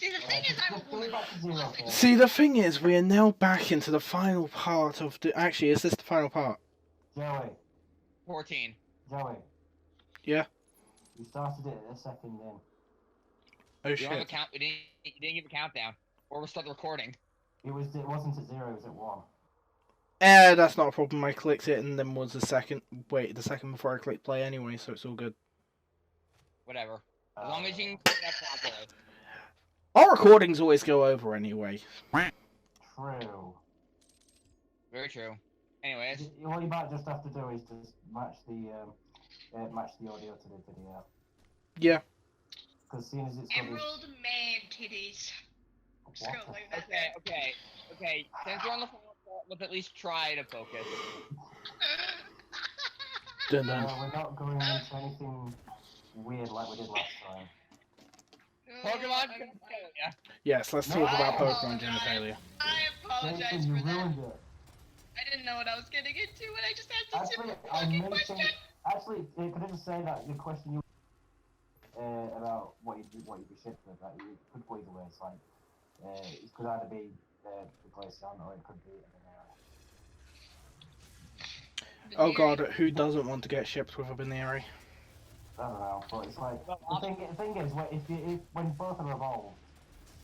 See, the thing is, I'm a woman. See, the thing is, we are now back into the final part of the... Actually, is this the final part? Joey. 14. Joey. Yeah? You started it a second in. Oh, You don't have a shit. count. You didn't give a countdown, or we'll start the recording. It wasn't at 0, it was at 1. That's not a problem. I clicked it and then was the second... Wait, the second before I clicked play anyway, so it's all good. Whatever. As long as you can click that properly. Our recordings always go over anyway. True. Very true. Anyways. What you might just have to do is just match the audio to the video. Yeah. Because seeing as it's got Emerald man titties. I'm just gonna leave that there. Okay. Since we're on the phone, let's at least try to focus. Dun dun. we're not going into anything weird like we did last time. Pokemon. Yeah. Yes, let's talk about Pokemon genitalia. I apologize Jason, you for that. ruined it. I didn't know what I was getting into, and I just had such Actually, a I fucking mentioned. question. Actually, could I just say that the question you about what you'd be shipped with, that it could go either way. It's like it could either be the Glaceon or it could be an Oh god, who doesn't want to get shipped with a Baneri? I don't know, but it's like the thing is, when both are evolved,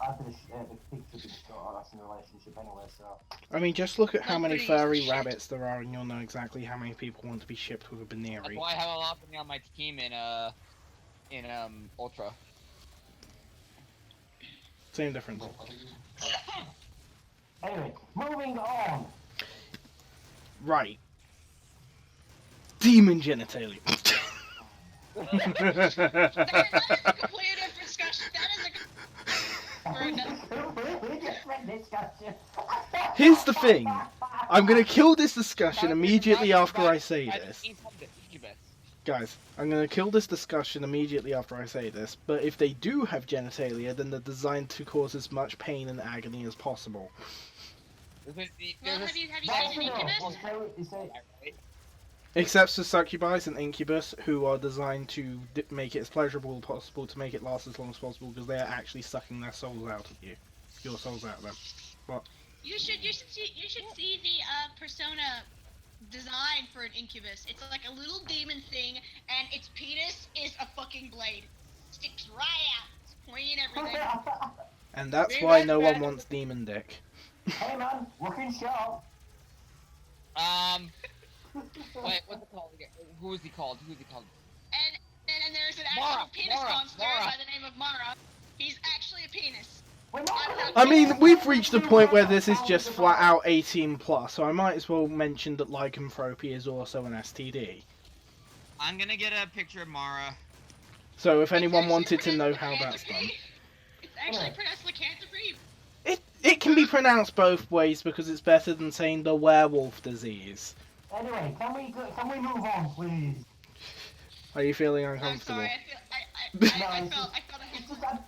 either the pig should be short or that's in a relationship anyway. So I mean, just look at how That's many pretty furry shit. rabbits there are, and you'll know exactly how many people want to be shipped with a That's Baneri. why I have a lot on my team in Ultra. Same difference. anyway, moving on. Right. Demon genitalia. That is a completely different discussion. That is a Here's the thing. I'm gonna kill this discussion immediately after I say this. Guys, I'm gonna kill this discussion immediately after I say this, but if they do have genitalia, then they're designed to cause as much pain and agony as possible. Well, have you seen Incubus? Except for succubi and incubus, who are designed to make it as pleasurable as possible, to make it last as long as possible, because they are actually sucking their souls out of you. Your souls out of them. What? You should see the persona design for an incubus. It's like a little demon thing, and its penis is a fucking blade. Sticks right out. It's pointing everything. And that's why no one wants demon dick. Hey man, looking sharp. Wait, what's it called again? Who is he called? And there's an actual penis monster by the name of Mara. He's actually a penis. I mean, we've reached the point where this is just flat out 18 plus, so I might as well mention that lycanthropy is also an STD. I'm gonna get a picture of Mara. So if anyone wanted to know how that's done. It's actually pronounced lycanthropy. It can be pronounced both ways because it's better than saying the werewolf disease. Anyway, can we move on, please? Are you feeling I'm uncomfortable? sorry, I felt I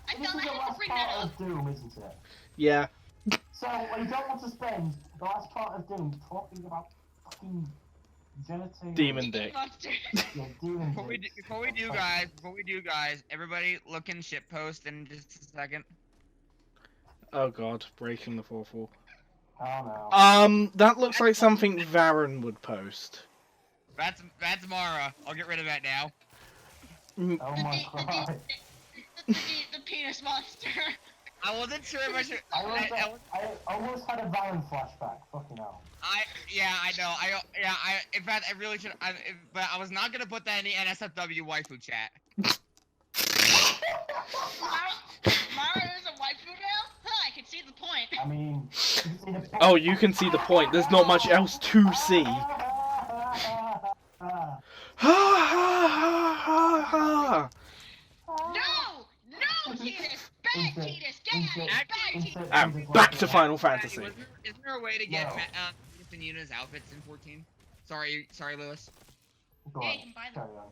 had to bring that up. Of Doom, isn't it? Yeah. So, you don't want to spend the last part of Doom talking about fucking genitalia. Demon dick. Monster. Yeah, demon Before we do, guys, everybody look in shitpost in just a second. Oh god, breaking the fourth wall. Oh no. That looks like something Varen would post. That's Mara. I'll get rid of that now. Oh my god. The penis monster. I wasn't sure if I should. I almost had a Valen flashback. Fucking hell. I know. In fact, I really should. But I was not gonna put that in the NSFW waifu chat. Mara is a waifu now? Huh, I can see the point. I mean, Oh, you can see the point. There's not much else to see. Ha ha ha ha! No! No, Titus! Bad Titus! Get out of here! Bad Titus! Back to Final Fantasy. Isn't there a way to get No. Ethan Yuna's outfits in 14? Sorry, Lewis. Go Yeah, on, you can buy them. carry on.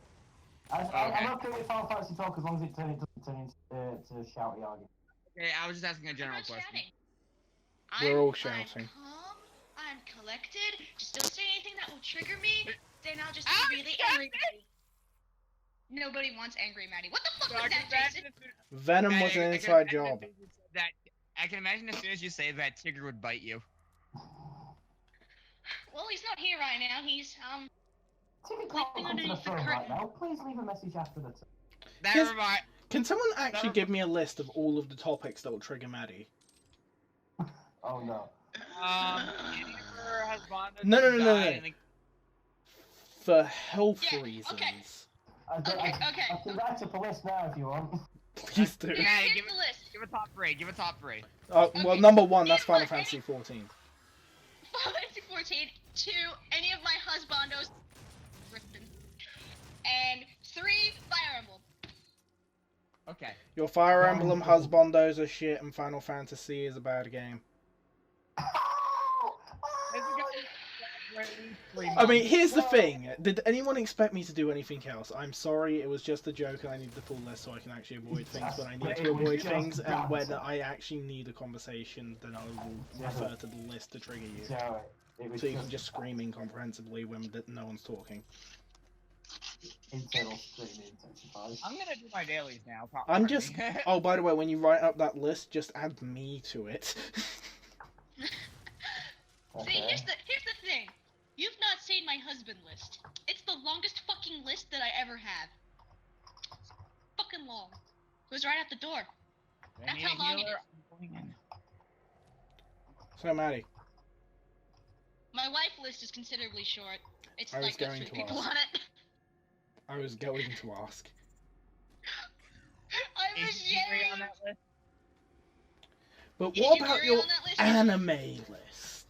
I'm okay with Final Fantasy talk as long as it doesn't turn into shouty argument. Okay, I was just asking a I'm general not question. shouting. We're all I'm shouting. calm, I'm collected. Just don't say anything that will trigger me, then I'll just Ah, be really angry Maddie. Nobody wants angry Maddie. What the fuck was that, Jason? Venom was an inside job. can imagine as soon as you say that, Tigger would bite you. Well, he's not here right now. He's Tigger can't Sleeping come to the underneath the phone right curtain. now. Please leave a message after the. Never mind. Can someone actually give me a list of all of the topics that will trigger Maddie? Oh no. Amber has bonded No, no, no, no, died no. in the- For health Yeah, reasons. okay. I Okay. can write up a list now if you want. Please do. Here's Maddie, the list. give a top three. Give a top three. Well, Okay. number one, that's Here's Final what Fantasy 14. Final Fantasy 14. 2, any of my husbandos. And 3, Fire Emblem. Okay. Your Fire Emblem husbandos are shit, and Final Fantasy is a bad game. I mean, here's the thing. Did anyone expect me to do anything else? I'm sorry, it was just a joke and I need the full list so I can actually avoid things when I need to avoid things, and when I actually need a conversation, then I will refer to the list to trigger you. So, it was So you can just scream incomprehensibly when no one's talking. internal screaming intensifies. I'm gonna do my dailies now. I'm just... Oh, by the way, when you write up that list, just add me to it. See, here's the thing. You've not seen my husband list. It's the longest fucking list that I ever have. It's fucking long. Goes right out the door. That's how long it is. So, Maddie. My wife list is considerably short. It's I was like got going 3 to people ask. on it. I was going to ask. I'm Is Yuri on ashamed. that list? But Is what Yuri about your on that list? anime list?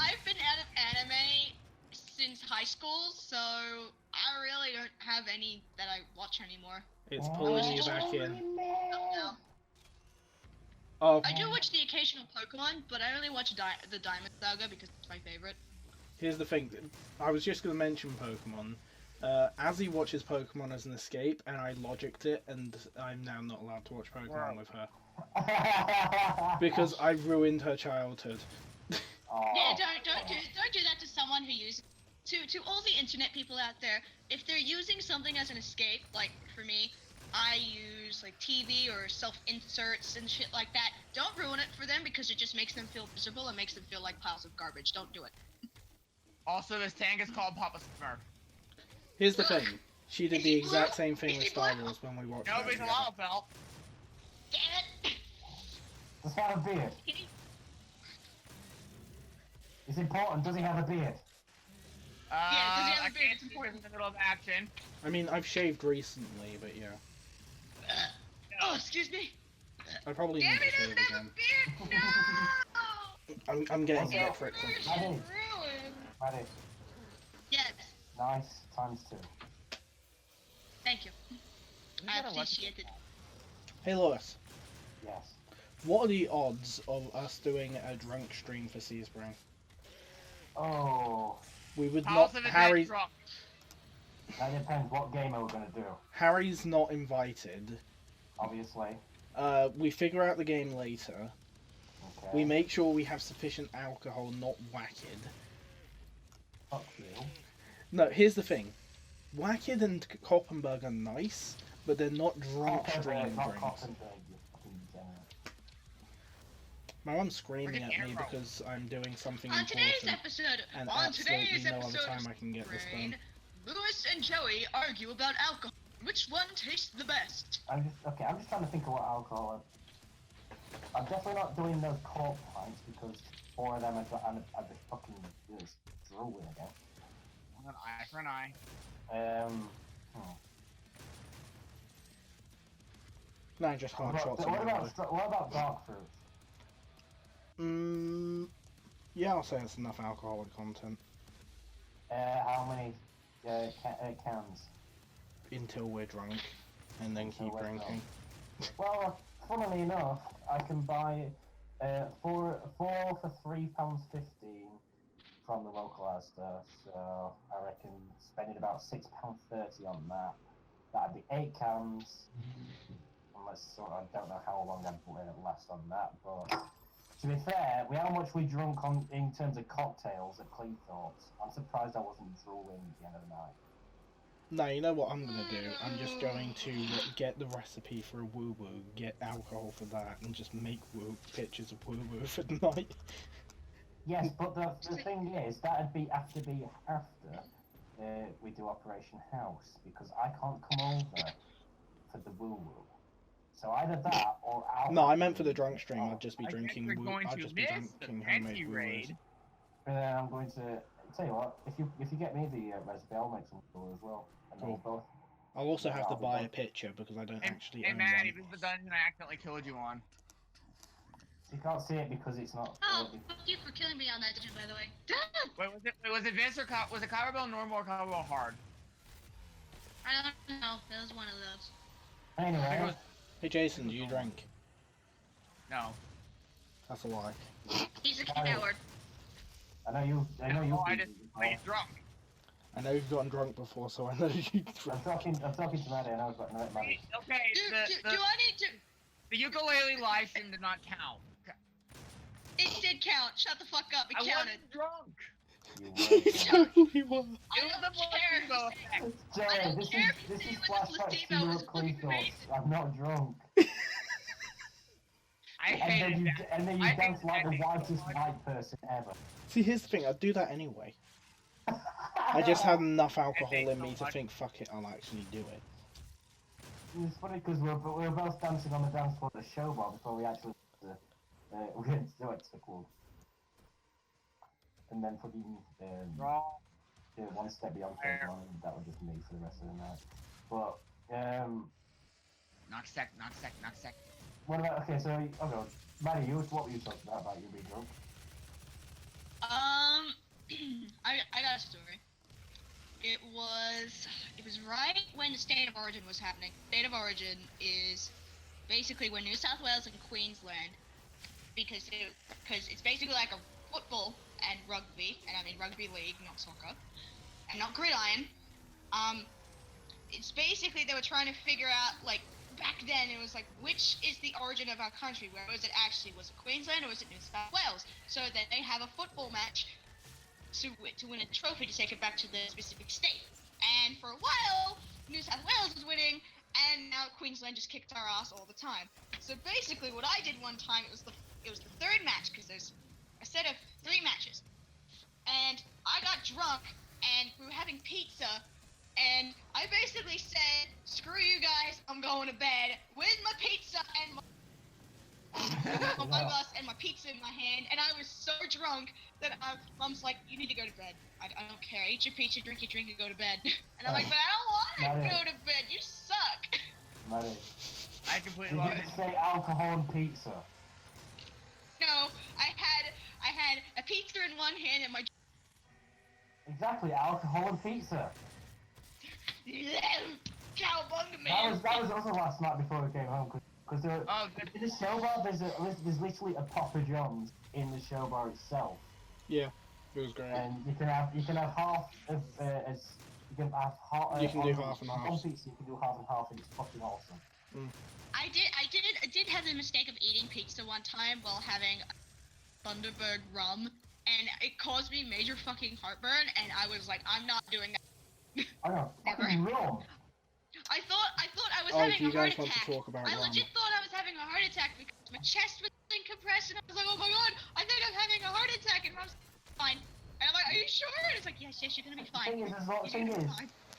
I've been out of anime since high school, so I really don't have any that I watch anymore. It's pulling you back in. No. Oh, I do watch the occasional Pokemon, but I only watch the Diamond Saga because it's my favorite. here's the thing. I was just going to mention Pokemon. Azzy watches Pokemon as an escape, and I logicked it, and I'm now not allowed to watch Pokemon with her. Because I ruined her childhood. Yeah, don't do that to someone who uses to all the internet people out there. If they're using something as an escape, like for me, I use like TV or self-inserts and shit like that. Don't ruin it for them because it just makes them feel miserable and makes them feel like piles of garbage. Don't do it. Also, this tank is called Papa Smurf. Here's the thing. She did the Is he exact blue? same thing Is with he Star blue? Wars when we watched No, that but he's a together. lava belt. Damn it! Does he have a beard? It's important, does he have a beard? Yeah, does he have a I beard? can't It's see important. in the middle of action. I mean, I've shaved recently, but yeah. Oh, excuse me. I probably Damn need to it, shave it doesn't have again. a beard. No. I'm getting Okay. there quickly. Maddie. Ruined. Maddie, Yes. nice, ×2. Thank you. I appreciate it. Hey Lois, Yes. what are the odds of us doing a drunk stream for Seaspring? Oh, We would House not. of Harry. Adventure. that depends what game are we gonna do, Harry's not invited. obviously. We figure out the game later. Okay. We make sure we have sufficient alcohol, not Wacked. Fuck you. No, here's the thing. Wacked and Koppenberg are nice, but they're not drunk Koppenberg, stream not drinks. Koppenberg, you fucking degenerate. My mum's screaming Friggin' at me arrow. because I'm doing something On today's important, episode, and on absolutely today's no other episode time of I can get this Brain, done. Lewis and Joey argue about alcohol. Which one tastes the best? I'm just trying to think of what alcohol. I'm definitely not doing those cork pints because 4 of them are the fucking just drooling again. An eye for an eye. No, just hard shots. What about dark fruits? Yeah, I'll say it's enough alcoholic content How many cans? until we're drunk, and then Until keep we're drinking. Well, funnily enough, I can buy 4 for £3.15 from the local Asda, so I reckon spending about £6.30 on that. That'd be 8 cans. Unless I don't know how long I'd last on that, but to be fair, with how much we drunk on in terms of cocktails at Cleethorpes, I'm surprised I wasn't drooling at the end of the night. No, you know what I'm gonna do? I'm just going to get the recipe for a woo woo, get alcohol for that, and just make pictures of woo woo for the night. Yes, but the thing is, that'd be after we do Operation House, because I can't come over for the woo woo. So either that or I'll. No, I meant for the drunk stream. I'd just be I guess drinking we're woo. going I'd to just be miss the drinking Penti homemade woo raid. And then I'm going to tell you what. If you get me the recipe, I'll make some woo as well. And then Cool. both. I'll also have to I'll buy a both- picture because I don't actually Hey own man, one. this is the dungeon I accidentally killed you on. You can't see it because it's not. Oh, fuck you for killing me on that dungeon, by the way. Wait, was it Vince or was it Cowbell normal or Cowbell hard? I don't know. That was one of those. Anyway. Hey Jason, do you drink? No. That's a lie. He's a coward. I know you. I get drunk. I know you've gotten drunk before, so I know you I'm talking to Maddie, and I was like, no, Maddie. Okay, Do I need to? the ukulele live stream did not count. It did count. Shut the fuck up. It I counted. wasn't drunk. totally was. I don't care. Jerry, don't care if you this say is it was a flashbacks to placebo, your it's fucking Cleethorpes. amazing. I'm not drunk. I hated that. And then you I dance hated like the that whitest so much. white person ever. See, here's the thing. I'd do that anyway. I just had enough alcohol in me to think, fuck it, I'll actually do it. It's funny because we were both dancing on the dance floor at the show bar before we actually we went to the club. And then fucking Wrong. one step beyond came on, and that was just me for the rest of the night. But Knock sec. what about okay? So Maddie, what were you talking about you being drunk? I got a story. It was right when the State of Origin was happening. State of Origin is basically when New South Wales and Queensland, because it's basically like a football and rugby, and I mean rugby league, not soccer, and not gridiron. It's basically they were trying to figure out, like, back then it was like, which is the origin of our country? Where was it actually? Was it Queensland or was it New South Wales? So then they have a football match to win a trophy to take it back to the specific state. And for a while, New South Wales was winning, and now Queensland just kicked our ass all the time. So basically, what I did one time, it was the third match, because there's a set of 3 matches, and I got drunk, and we were having pizza, and I basically said, "Screw you guys, I'm going to bed with my pizza and my bus and my pizza in my hand," and I was so drunk that Mom's like, "You need to go to bed. I don't care. Eat your pizza, drink your drink, and go to bed." And I'm like, "But I don't want to go to bed. You suck." Maddie, I completely did love you it. say alcohol and pizza? No, I had a pizza in one hand and my Exactly, alcohol and pizza. cowabunga, man. That was also last night before we came home, because in the show bar there's literally a Papa John's in the show bar itself. Yeah, it was great. And you can have half of you can have half. You can do half and half. On pizza, you can do half and half, and it's fucking awesome. I did have the mistake of eating pizza one time while having Thunderbird rum, and it caused me major fucking heartburn, and I was like, I'm not doing that. I know, fucking rum. I thought I was Oh, having do you a heart guys want to attack. talk about I rum? legit thought I was having a heart attack because my chest was being compressed, and I was like, "Oh my god, I think I'm having a heart attack." And Mom's fine. And I'm like, "Are you sure?" And it's like, "Yes, you're gonna be fine."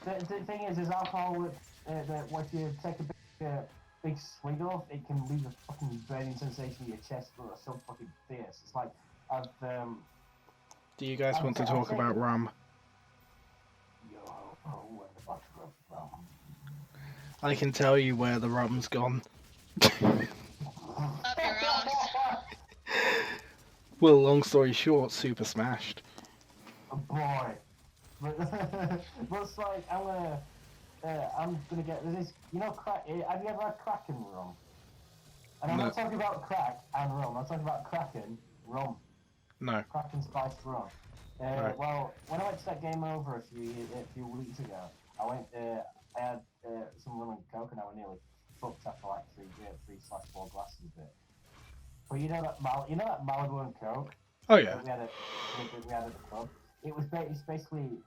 The thing is, there's alcohol with if you take a big swig of, it can leave a fucking burning sensation in your chest that are so fucking fierce. It's like Do you guys want to talk about rum? I can tell you where the rum's gone. Up your ass. Well, long story short, super smashed. Oh boy. But it's like I'm gonna get this. You know, crack. Have you ever had Kraken rum? And I'm No. not talking about crack and rum. I'm talking about Kraken rum. No. Kraken spiced rum. Right. Well, when I went to that game over a few weeks ago, I had some rum and coke, and I was nearly fucked after like 3/4 glasses of it. But you know that Malibu and Coke Oh yeah. that we had at the club. It's basically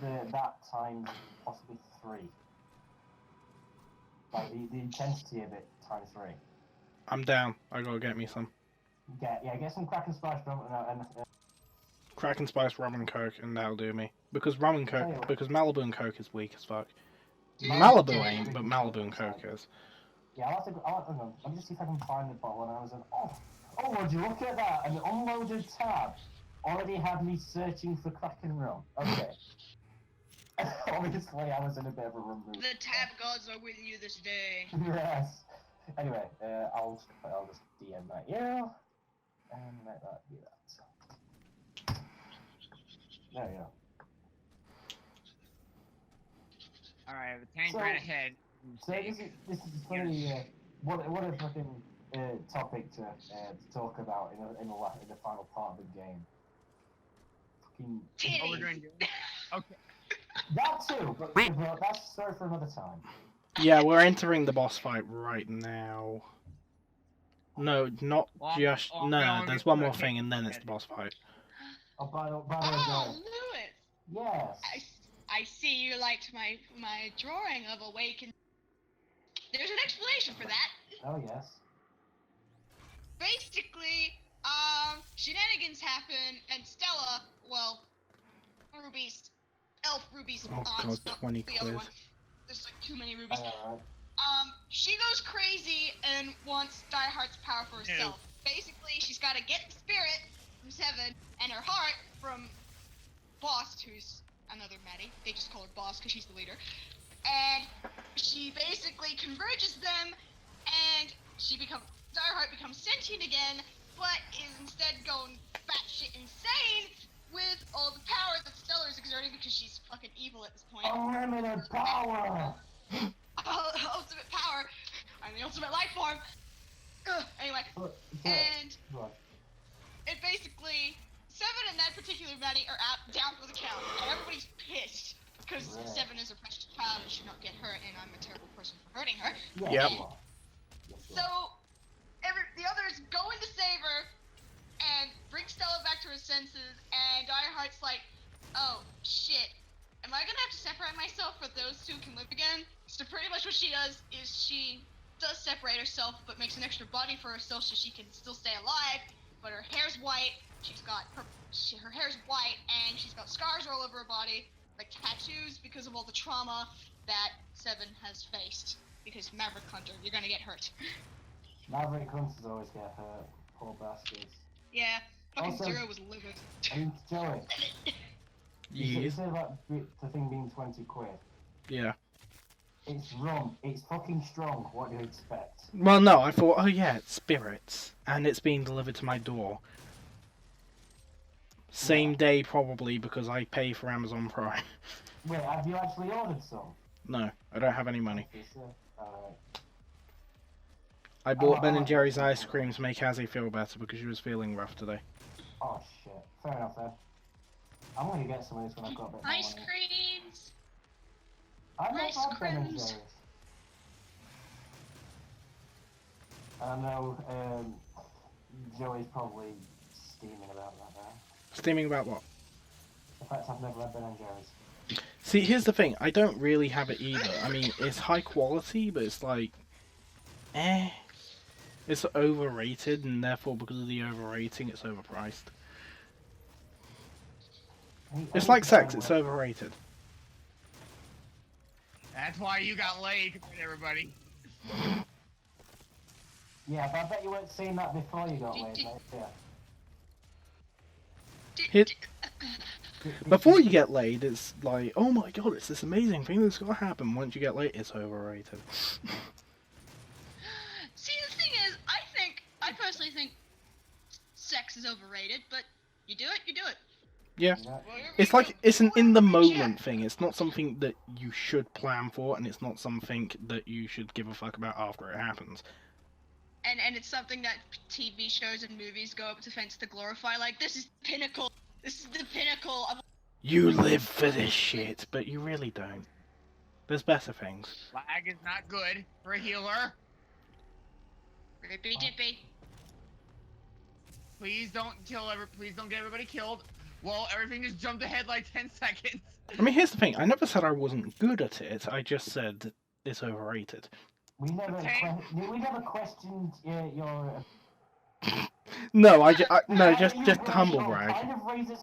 that times possibly 3. Like the intensity of it times 3. I'm down. I gotta get me some. Get some Kraken Spice rum and Kraken Spice rum and coke, and that'll do me. Because rum and coke, because Malibu and coke is weak as fuck. Malibu ain't, but Malibu and coke is. Yeah, I'll have to. Hang on. Let me just see if I can find the bottle. And I was like, oh, would you look at that? An unloaded tab already had me searching for Kraken rum. Okay. Obviously, I was in a bit of a rum mood. The tab gods are with you this day. Yes. Anyway, I'll just DM that you and let that be that. There you go. Alright, the tank right ahead. So this is funny. What a fucking topic to talk about in the final part of the game. Fucking. Oh, we're doing good. Okay. That too, but that's a story for another time. Yeah, we're entering the boss fight right now. No, not just. No, there's one more thing, and then it's the boss fight. Oh, by the way, Lewis! yes. I see you liked my drawing of Awaken. There's an explanation for that. Oh yes. Basically, shenanigans happen, and Stella, well, Ruby's Oh aunt, god, 20 the other quid. one. There's like too many Rubies. Alright. She goes crazy and wants Dieheart's power for herself. Basically, she's got to get the spirit from Seven and her heart from Boss, who's another Maddie. They just call her Boss because she's the leader. And she basically converges them, and Dieheart becomes sentient again, but is instead going batshit insane with all the power that Stella is exerting because she's fucking evil at this point. Unlimited power. Ultimate power. I'm the ultimate life form. Anyway, and it basically Seven and that particular Maddie are out down for the count, and everybody's pissed because Seven is a precious child and should not get hurt, and I'm a terrible person for hurting her. Yep. So the others go in to save her and bring Stella back to her senses, and Dieheart's like, oh shit, am I gonna have to separate myself for those two can live again? So pretty much what she does is she does separate herself, but makes an extra body for herself so she can still stay alive, but her hair's white, her hair's white, and she's got scars all over her body, like tattoos, because of all the trauma that Seven has faced. Because Maverick Hunter, you're gonna get hurt. Maverick Hunters always get hurt. Poor bastards. Yeah, fucking Also, Zero was livid. I mean, Joey, you Yes. said about the thing being 20 quid. Yeah. It's rum. It's fucking strong. What do you expect? Well, no, I thought, oh yeah, it's spirits, and it's being delivered to my door. Same day, probably, because I pay for Amazon Prime. Wait, have you actually ordered some? No, I don't have any money. Alright. I bought Ben and Jerry's ice cream to make Hazzy feel better because she was feeling rough today. Oh shit. Fair enough then. I'm gonna get some of this when I've got a bit more Ice money. creams! I've not Ice had Ben and creams. Jerry's. I know Joey's probably steaming about that now. Steaming about what? The fact I've never had Ben and Jerry's. See, here's the thing. I don't really have it either. I mean, it's high quality, but it's like... It's overrated, and therefore, because of the overrating, it's overpriced. It's like sex, it's overrated. That's why you got laid compared to everybody. Yeah, but I bet you weren't seeing that before you got laid, mate. Yeah. Hit. Before you get laid, it's like, oh my god, it's this amazing thing that's gonna happen. Once you get laid, it's overrated. See, the thing is, I personally think sex is overrated, but you do it, you do it. Yeah. Yeah. It's like, it's an in-the-moment thing. It's not something that you should plan for, and it's not something that you should give a fuck about after it happens. And it's something that TV shows and movies go up to fence to glorify, like, this is pinnacle. This is the pinnacle of... You live for this shit, but you really don't. There's better things. Lag is not good for a healer. Rippy dippy. Please don't get everybody killed. Well, everything just jumped ahead like 10 seconds. I mean, here's the thing. I never said I wasn't good at it. I just said it's overrated. We never, Okay. we never questioned your. No, no, just humble brag. Kind of raises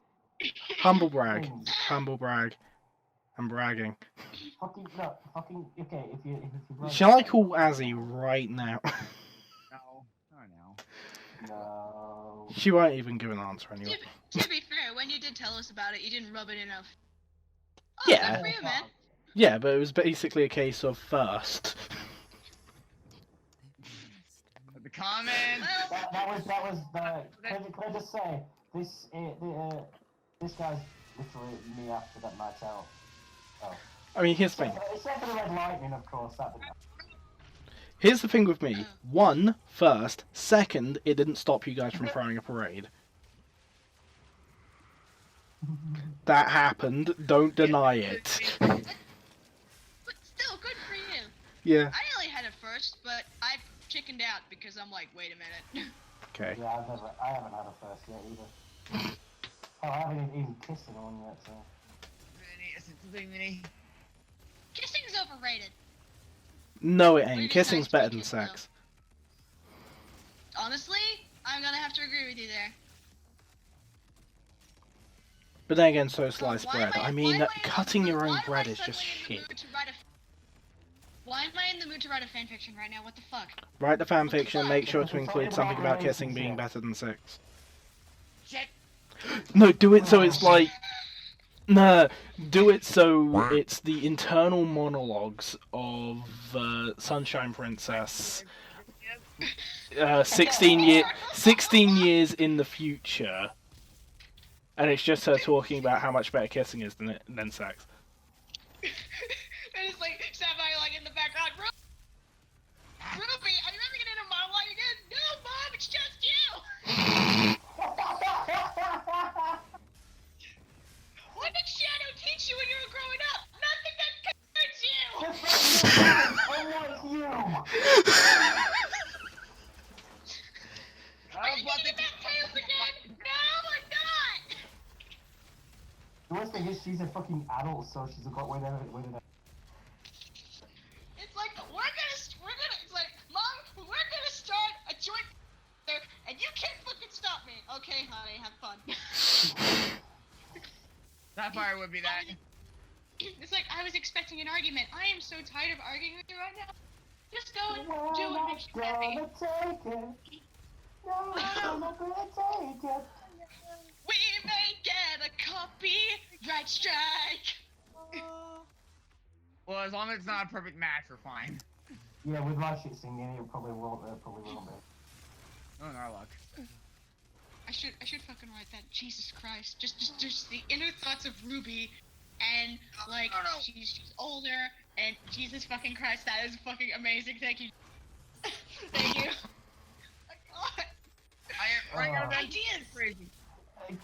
Humble brag. things. Humble brag. I'm bragging. Fucking no, fucking okay. If you Shall I call Azzy right now? No. Oh no. No. She won't even give an answer anyway. To be fair, when you did tell us about it, you didn't rub it enough. Oh, Yeah. good for you, man. Yeah, but it was basically a case of first. The comments. Well, That was the. Can I just say this? This guy's literally me after that match out. Oh. I mean, here's the thing. Except for the Red Lightning, of course. That. Here's the thing with me. One, first. Second, it didn't stop you guys from throwing a parade. That happened. Don't deny it. but still, good for you. Yeah. I only had it first, but I chickened out because I'm like, wait a minute. Okay. Yeah, I haven't had a first yet either. Oh, I haven't even kissed anyone yet. So. Kissing's overrated. No, it ain't. Really Kissing's nice better to than kiss, sex. Honestly, I'm gonna have to agree with you there. But then again, so sliced Why am bread. I why mean, am I cutting in the your mood- own why am I bread is just suddenly in the shit. mood to write Why am I in the mood to write a fanfiction right now? What the fuck? Write the fanfiction and make sure to It's include all something about about kissing being relationship. better than sex. Shit. No, do it so it's like... No, do it so it's the internal monologues of Sunshine Princess 16 years in the future. And it's just her talking about how much better kissing is than sex. And it's like Sapphire like in the background. Ruby, are you ever gonna monologue again? No, Mom, it's just you. What did Shadow teach you when you were growing up? Nothing that concerns you. Are you getting that tail again? No, I'm not. The worst thing is she's a fucking adult, so she's got way down. It's like it's like, Mom, we're gonna start a joint and you can't fucking stop me. Okay, honey, have fun. Sapphire would be that. It's like I was expecting an argument. I am so tired of arguing with you right now. Just go and do what makes you happy. We may get a copyright strike. Well, as long as it's not a perfect match, we're fine. Yeah, with my shit singing, it probably won't be. Oh, our luck. I should fucking write that. Jesus Christ. Just the inner thoughts of Ruby, and like she's older, and Jesus fucking Christ, that is fucking amazing. Thank you. Thank you. My God. I am Ideas. crazy.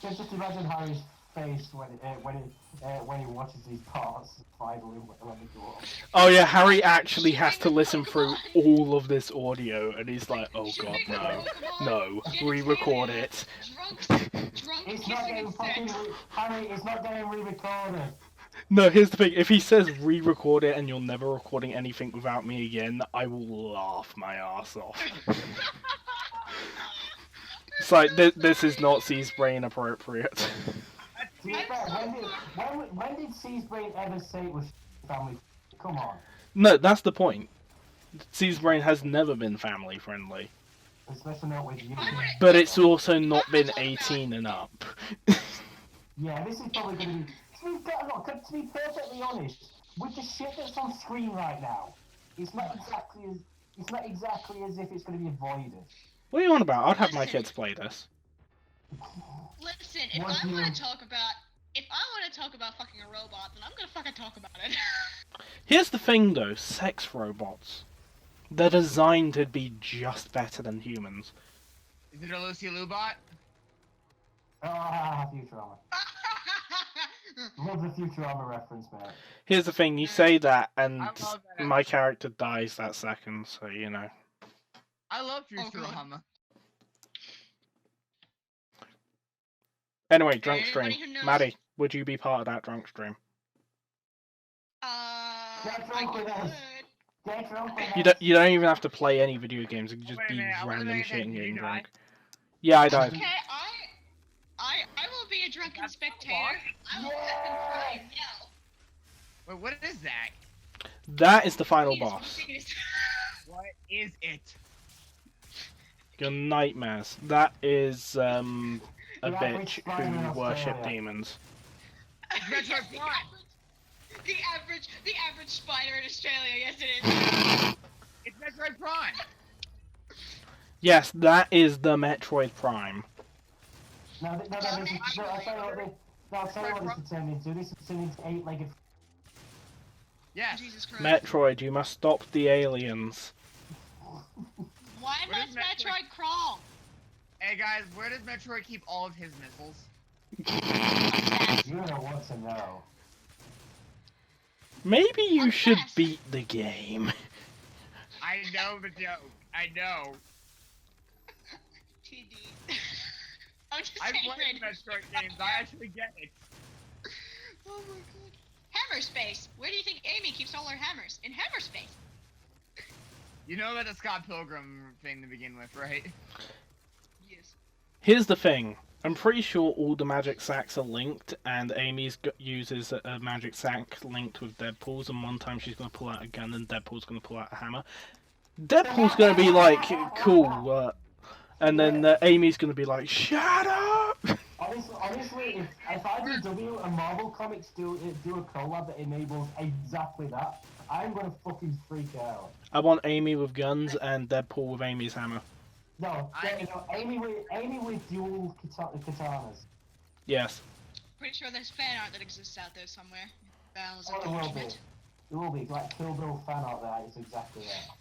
Just imagine Harry's face when he watches these parts finally when they go off. Oh yeah, Harry actually has to listen through all of this audio, and he's like, oh god, no, re-record it. Drunk It's not kissing getting and fucking sex. Harry. It's not getting re-recorded. No, here's the thing, if he says re-record it and you're never recording anything without me again, I will laugh my ass off. It's like, this is not C's brain appropriate. To be fair, when did C's Brain ever say it was family? Come on. No, that's the point. C's brain has never been family friendly. Especially not with you. But it's also not been 18 and up. Yeah, this is probably going to be... To be perfectly honest, with the shit that's on screen right now, it's not exactly as if it's going to be avoided. What are you on about? I'd have my kids play this. Listen, if I want to talk about fucking a robot, then I'm gonna fucking talk about it. Here's the thing though, sex robots. They're designed to be just better than humans. Is it a Lucy Lubot? Ah, Futurama. Love the Futurama reference, man. Here's the thing, you say that and I love that. my character dies that second, so you know. I love Oh, God. Futurama. Anyway, drunk stream. Anybody who knows- Maddie, would you be part of that drunk stream? Get I drunk with us. could. Get drunk with You us. don't even have to play any video games. You can just Wait a be minute, I wasn't randomly paying shitting attention. getting Did you drunk. Yeah, I died. Okay, I will be a drunken That's spectator. not I will fucking cry and yell. Wait, what is that? That is the final Penis, boss. penis. What is it? Your nightmares. That is a Yeah, bitch which spider in who worship Australia? demons. It's Metroid Prime. The average spider in Australia. Yes, it is. It's Metroid Prime. Yes, that is the Metroid Prime. No, I'll tell you what this is turning into. This is turning into 8-legged. Yes. Jesus Christ. Metroid, you must stop the aliens. Why Where must does Metroid- Metroid crawl? Hey guys, where does Metroid keep all of his missiles? You don't want to know. Maybe you On should desk. beat the game. I know the joke. I know. TD. I'm just I've saying. played Metroid games. I actually get it. Oh my god. Hammer space. Where do you think Amy keeps all her hammers? In hammer space. You know that the Scott Pilgrim thing to begin with, right? Yes. Here's the thing. I'm pretty sure all the magic sacks are linked, and Amy's uses a magic sack linked with Deadpool's, and one time she's going to pull out a gun and Deadpool's going to pull out a hammer. Deadpool's going to be like, cool, and then Amy's going to be like, shut up! Honestly, if IDW and Marvel Comics do a collab that enables exactly that, I'm gonna fucking freak out. I want Amy with guns and Deadpool with Amy's hammer. No, Amy with dual katanas. Yes. Pretty sure there's fan art that exists out there somewhere. Battles Oh, of it will be. Judgment. It will be like Kill Bill fan art. That is exactly that.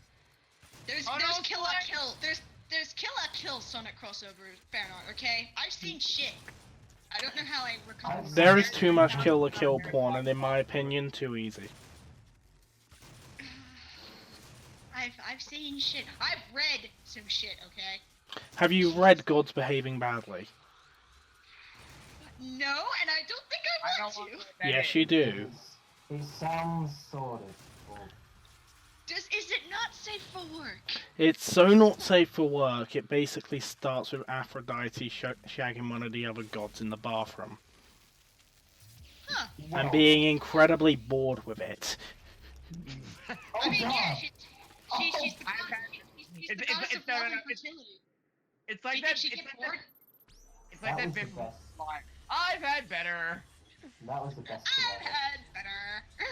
There's Oh, there's no, Kill Sonic! la Kill. There's Kill la Kill Sonic crossover fan art. Okay, I've seen shit. I don't know how I recall. There is too much Kill la Kill porn, and in my opinion, too easy. I've seen shit. I've read some shit. Okay. Have you read Gods Behaving Badly? No, and I don't think I want to. Yes, you do. It sounds sordid. Is it not safe for work? It's so not safe for work, it basically starts with Aphrodite shagging one of the other gods in the bathroom. Huh. And being incredibly bored with it. I mean, yeah, she's the I've goddess- had- she's the it's- goddess it's- of no, love no, and no, it's- fertility. It's Do like you that. think she It's gets like bored? that. It's like That that was the bit from best. Slime. I've had better. That was the best I've thing ever. had better.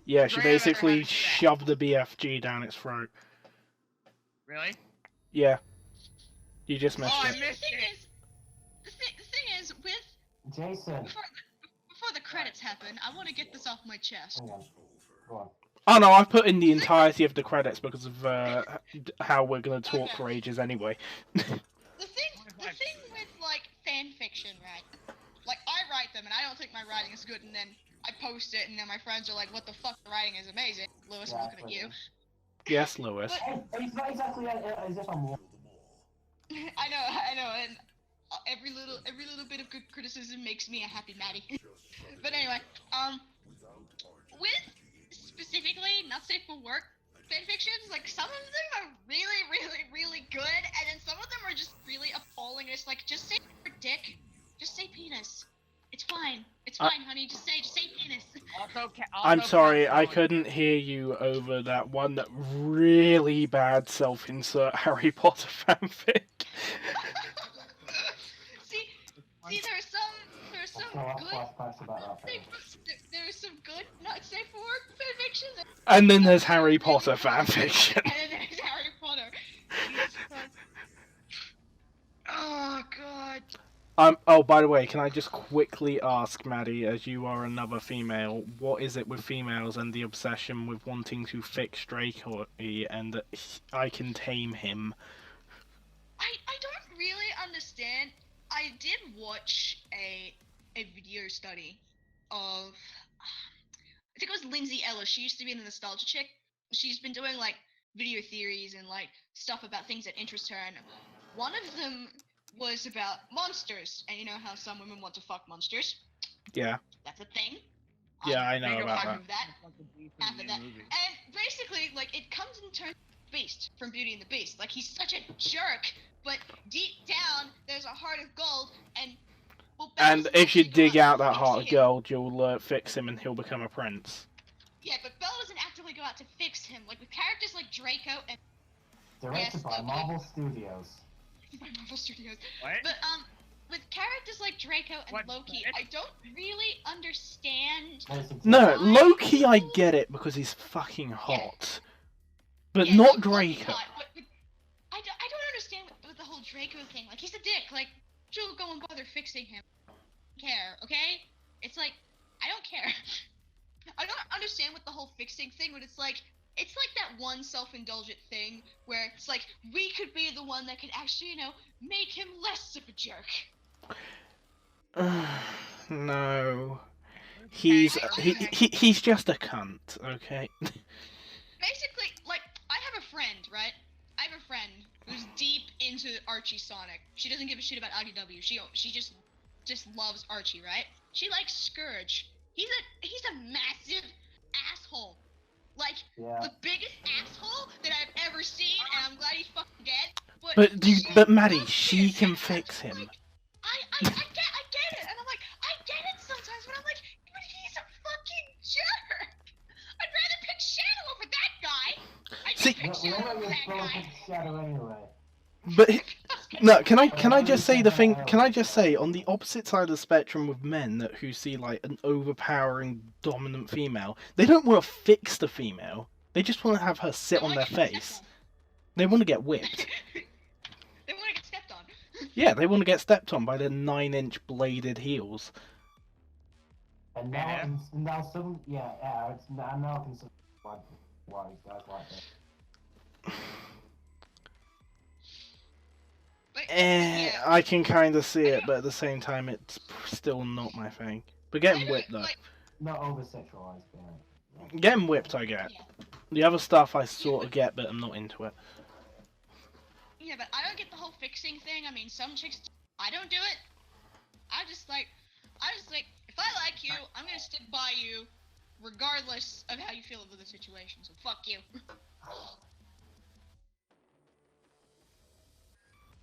Yeah, she Graham, I don't know how basically to do that. shoved the BFG down its throat. Really? Yeah. You just missed Oh, I it. missed The thing it. is, the thing is, with Jason, before the credits happen, I want to get this off my chest. hang on. Go on. Oh no, I've put in the entirety of the credits because of how we're going to talk for ages anyway. The thing with like fan fiction, right? Like I write them, and I don't think my writing is good, and then I post it, and then my friends are like, "What the fuck? The writing is amazing." Lewis, I'm looking at you. Yes, Lewis. It's not exactly as if I'm. I know, and every little bit of good criticism makes me a happy Maddie. But anyway, with specifically not safe for work fanfictions, like some of them are really good, and then some of them are just really appalling. It's like, just say dick, just say penis. It's fine. It's fine, honey. Just say penis. I'm sorry, I couldn't hear you over that one really bad self-insert Harry Potter fanfic. See, there are some good. Flashbacks about that. There are some good not safe for work fanfictions. And then there's Harry Potter fanfiction. And then there's Harry Potter. Jesus Christ. Oh god. Oh, by the way, can I just quickly ask, Maddie, as you are another female, what is it with females and the obsession with wanting to fix Dracoy and that I can tame him? I don't really understand. I did watch a video study of, I think it was Lindsay Ellis. She used to be in the Nostalgia Chick. She's been doing like video theories and like stuff about things that interest her, and one of them was about monsters, and you know how some women want to fuck monsters. Yeah. That's a thing. Yeah, I know about half that. Half of that. And basically, like, it comes in turns Beast from Beauty and the Beast. Like, he's such a jerk, but deep down, there's a heart of gold, and... Well, and if you dig out that heart of gold, you'll fix him and he'll become a prince. Yeah, but Belle doesn't actively go out to fix him. Like, with characters like Draco and... Directed by Marvel Studios. By Marvel Studios. What? But, with characters like Draco and Loki, I don't really understand... No, Loki I get it because he's fucking hot. But not Draco. Hot, but I don't understand with the whole Draco thing. Like, he's a dick. Like, she'll go and bother fixing him. Care, okay? It's like, I don't care. I don't understand with the whole fixing thing, but it's like that one self-indulgent thing where it's like, we could be the one that could actually, you know, make him less of a jerk. No. He's just a cunt, okay? Basically, like, I have a friend, right? I have a friend who's deep into Archie Sonic. She doesn't give a shit about IDW. She just loves Archie, right? She likes Scourge. He's a massive asshole. Like, the biggest asshole that I've ever seen, and I'm glad he's fucking dead. But Maddie, she can fix him. Like, I get it, and I'm like, I get it sometimes, but I'm like, but he's a fucking jerk. I'd rather pick Shadow over that guy. I'd pick Shadow over that guy. Shadow anyway. But no, can I just say the thing? Can I just say on the opposite side of the spectrum with men who see like an overpowering dominant female, they don't want to fix the female. They just want to have her sit on their face. They want to get whipped. They want to get stepped on. Yeah, they want to get stepped on by their 9-inch bladed heels. And now some it's now I can see why guys like it. I can kind of see it, but at the same time, it's still not my thing. But getting whipped, though. Not over-sexualized, yeah. Getting whipped, I get. The other stuff I sort of get, but I'm not into it. Yeah, but I don't get the whole fixing thing. I mean, some chicks... I don't do it. I just like, if I like you, I'm gonna stick by you, regardless of how you feel about the situation, so fuck you.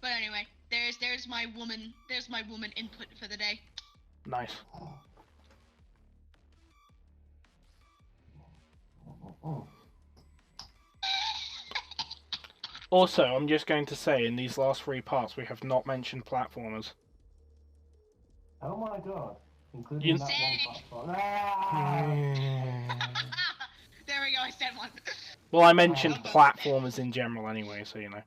But anyway, there's my woman input for the day. Nice. Also, I'm just going to say, in these last 3 parts, we have not mentioned platformers. Oh my god. Including that one platform. There we go, I said one. Well, I mentioned platformers in general anyway, so you know.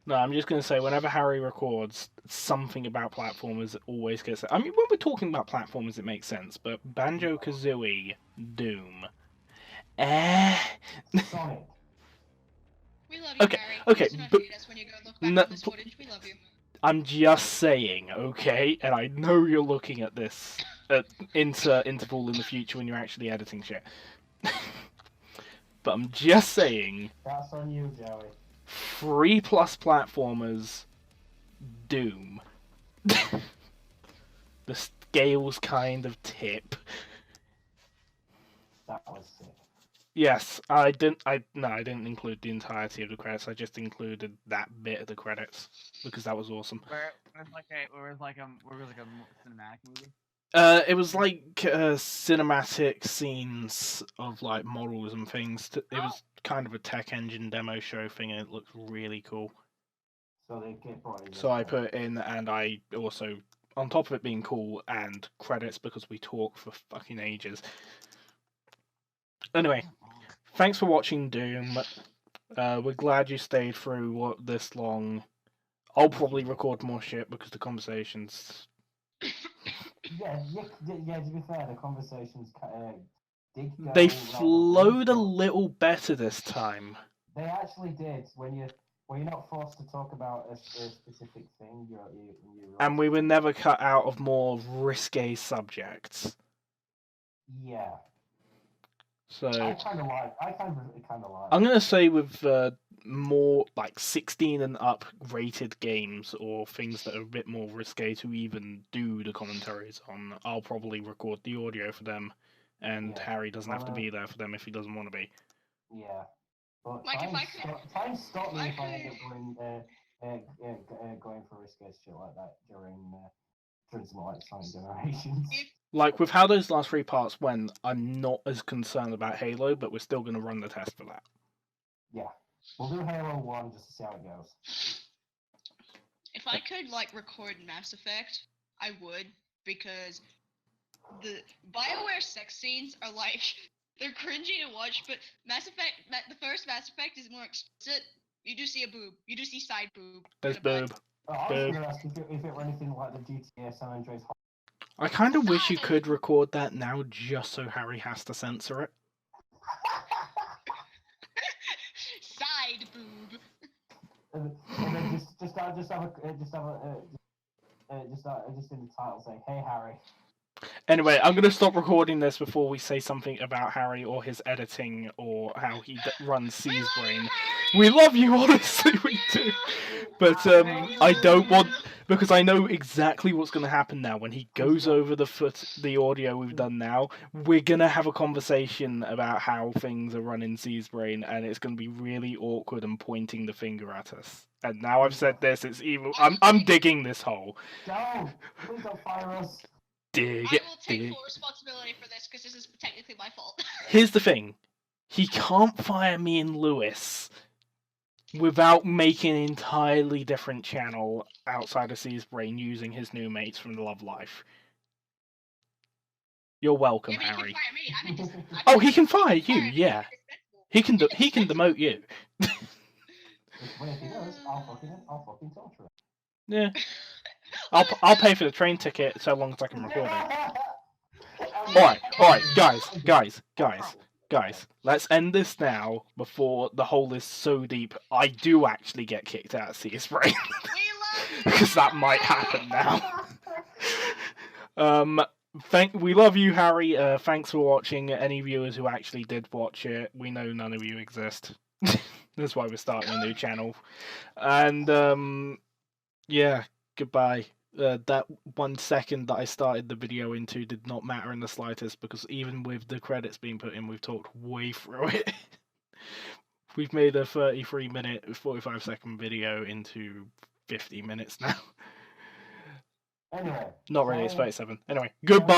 No, I'm just going to say, whenever Harry records, something about platformers always gets... I mean, when we're talking about platformers, it makes sense, but Banjo-Kazooie, Doom... Sonic. We love you, Okay, Harry. okay, but... When you go look back on this footage, we love you. I'm just saying, okay? And I know you're looking at this interval in the future when you're actually editing shit. But I'm just saying... That's on you, Joey. 3+ platformers, Doom. The scales kind of tip. That was sick. Yes, I didn't include the entirety of the credits. I just included that bit of the credits because that was awesome. Where it was like a cinematic movie. It was like cinematic scenes of like models and things. It was kind of a tech engine demo show thing, and it looked really cool. So they get brought in. So I put it in, and I also, on top of it being cool, and credits because we talk for fucking ages. Anyway, thanks for watching Doom. We're glad you stayed through this long. I'll probably record more shit because the conversations. Yeah, to be fair, the conversations did go... They flowed a little better this time. They actually did. When you're not forced to talk about a specific thing, you're and we were never cut out of more risque subjects. Yeah. So I kind of like. I'm gonna say with more like 16 and up rated games or things that are a bit more risque to even do the commentaries on, I'll probably record the audio for them, and Yeah. Harry doesn't have to be there for them if he doesn't want to be. Yeah. But Like, try and stop me if I end could- up going for risky shit like that during some like Sonic Generations. Like, with how those last 3 parts went, I'm not as concerned about Halo, but we're still going to run the test for that. Yeah. We'll do Halo 1 just to see how it goes. If I could like record Mass Effect, I would, because the BioWare sex scenes are like they're cringy to watch, but the first Mass Effect is more explicit. You do see a boob. You do see side boob. There's and a butt. boob. I was going to ask if it were anything like the GTA San Andreas. I kind of wish you could record that now just so Harry has to censor it. Side boob. And then just in the title say, "Hey Harry." Anyway, I'm going to stop recording this before we say something about Harry or his editing or how he runs C's brain. We love you, honestly, we do. But I don't want, because I know exactly what's going to happen now. When he goes over the audio we've done now, we're going to have a conversation about how things are run in C's brain, and it's going to be really awkward and pointing the finger at us. And now I've said this, it's evil. I'm digging this hole. Don't! Please don't fire us. Dig I it, will take dig. full responsibility for this because this is technically my fault. Here's the thing. He can't fire me and Lewis without making an entirely different channel outside of C's brain using his new mates from the Love Life. You're welcome, Yeah, but Harry. He can fire me. Oh, he can fire you, yeah. He can demote you. Well, if he does, I'll fucking torture him. Yeah. I'll pay for the train ticket so long as I can record it. Alright, guys. Let's end this now before the hole is so deep I do actually get kicked out of C's brain. Because that might happen now. We love you, Harry. Thanks for watching. Any viewers who actually did watch it, we know none of you exist. That's why we're starting a new channel. And yeah, goodbye. That 1 second that I started the video into did not matter in the slightest, because even with the credits being put in, we've talked way through it. We've made a 33-minute, 45-second video into 50 minutes now. Anyway. Not really, it's 37. Anyway, goodbye!